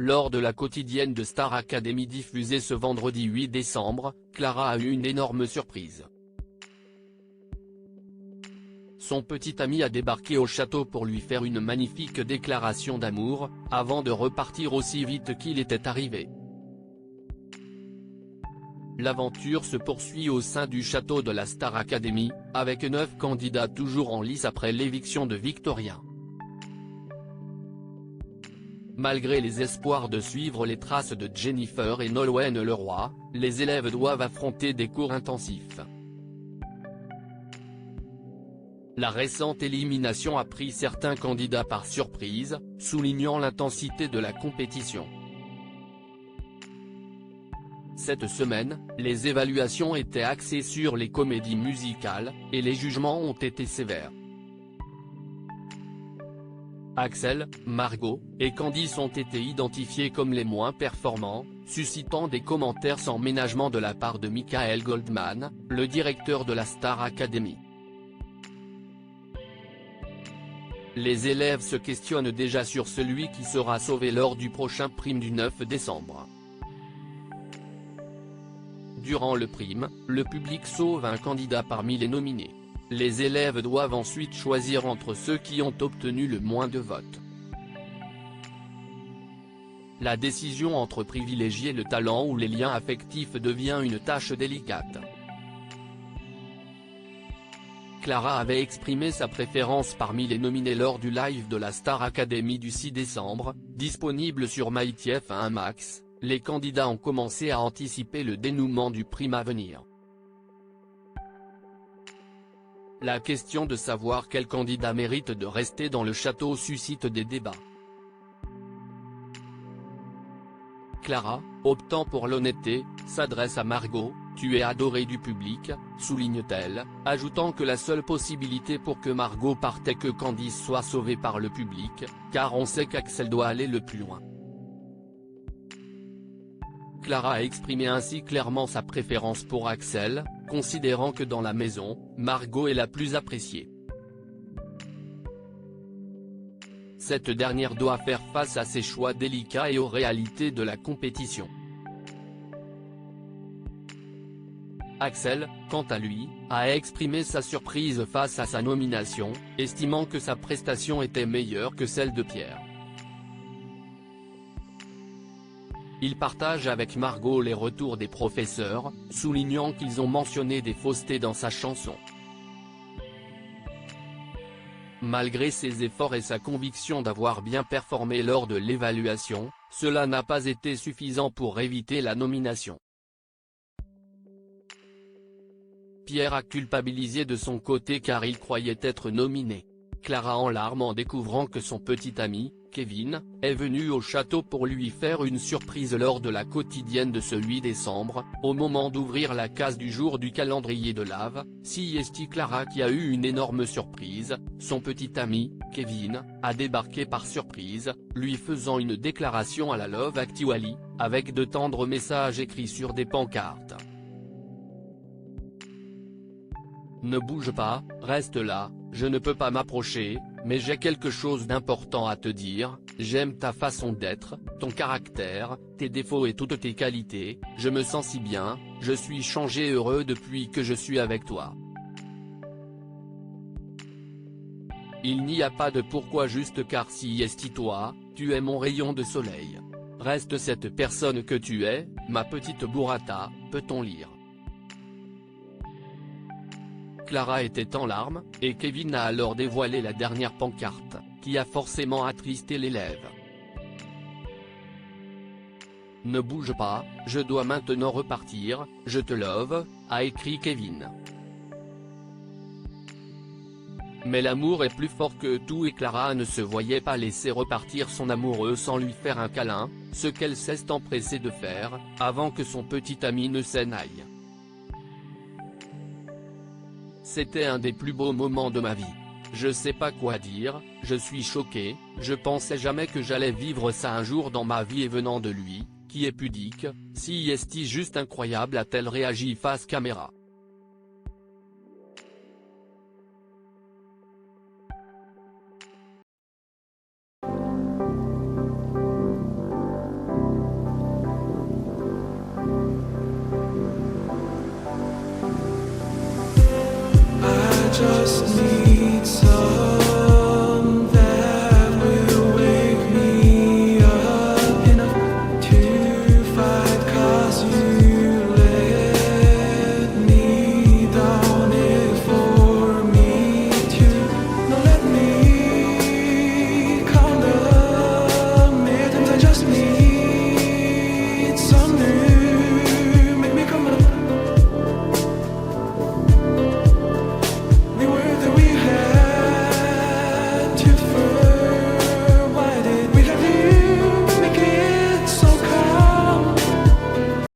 Lors de la quotidienne de Star Academy diffusée ce vendredi 8 décembre, Clara a eu une énorme surprise. Son petit ami a débarqué au château pour lui faire une magnifique déclaration d'amour, avant de repartir aussi vite qu'il était arrivé. L'aventure se poursuit au sein du château de la Star Academy, avec 9 candidats toujours en lice après l'éviction de Victoria. Malgré les espoirs de suivre les traces de Jennifer et Nolwenn Leroy, les élèves doivent affronter des cours intensifs. La récente élimination a pris certains candidats par surprise, soulignant l'intensité de la compétition. Cette semaine, les évaluations étaient axées sur les comédies musicales, et les jugements ont été sévères. Axel, Margot, et Candice ont été identifiés comme les moins performants, suscitant des commentaires sans ménagement de la part de Michael Goldman, le directeur de la Star Academy. Les élèves se questionnent déjà sur celui qui sera sauvé lors du prochain prime du 9 décembre. Durant le prime, le public sauve un candidat parmi les nominés. Les élèves doivent ensuite choisir entre ceux qui ont obtenu le moins de votes. La décision entre privilégier le talent ou les liens affectifs devient une tâche délicate. Clara avait exprimé sa préférence parmi les nominés lors du live de la Star Academy du 6 décembre, disponible sur MyTF1 Max. Les candidats ont commencé à anticiper le dénouement du prime à venir. La question de savoir quel candidat mérite de rester dans le château suscite des débats. Clara, optant pour l'honnêteté, s'adresse à Margot, « Tu es adorée du public », souligne-t-elle, ajoutant que la seule possibilité pour que Margot parte est que Candice soit sauvée par le public, car on sait qu'Axel doit aller le plus loin. Clara a exprimé ainsi clairement sa préférence pour Axel, considérant que dans la maison, Margot est la plus appréciée. Cette dernière doit faire face à ses choix délicats et aux réalités de la compétition. Axel, quant à lui, a exprimé sa surprise face à sa nomination, estimant que sa prestation était meilleure que celle de Pierre. Il partage avec Margot les retours des professeurs, soulignant qu'ils ont mentionné des faussetés dans sa chanson. Malgré ses efforts et sa conviction d'avoir bien performé lors de l'évaluation, cela n'a pas été suffisant pour éviter la nomination. Pierre a culpabilisé de son côté car il croyait être nominé. Clara en larmes en découvrant que son petit ami, Kevin, est venu au château pour lui faire une surprise lors de la quotidienne de ce 8 décembre, au moment d'ouvrir la case du jour du calendrier de l'Ave, Clara qui a eu une énorme surprise, son petit ami, Kevin, a débarqué par surprise, lui faisant une déclaration à la Love Actually, avec de tendres messages écrits sur des pancartes. Ne bouge pas, reste là, je ne peux pas m'approcher, mais j'ai quelque chose d'important à te dire, j'aime ta façon d'être, ton caractère, tes défauts et toutes tes qualités, je me sens si bien, je suis changé heureux depuis que je suis avec toi. Il n'y a pas de pourquoi juste car si est toi, tu es mon rayon de soleil. Reste cette personne que tu es, ma petite burrata, peut-on lire. Clara était en larmes, et Kevin a alors dévoilé la dernière pancarte, qui a forcément attristé l'élève. Ne bouge pas, je dois maintenant repartir, je te love, a écrit Kevin. Mais l'amour est plus fort que tout et Clara ne se voyait pas laisser repartir son amoureux sans lui faire un câlin, ce qu'elle s'est empressée de faire, avant que son petit ami ne s'en aille. C'était un des plus beaux moments de ma vie. Je sais pas quoi dire, je suis choqué, je pensais jamais que j'allais vivre ça un jour dans ma vie et venant de lui, qui est pudique, si est-il juste incroyable a-t-elle réagi face caméra. just need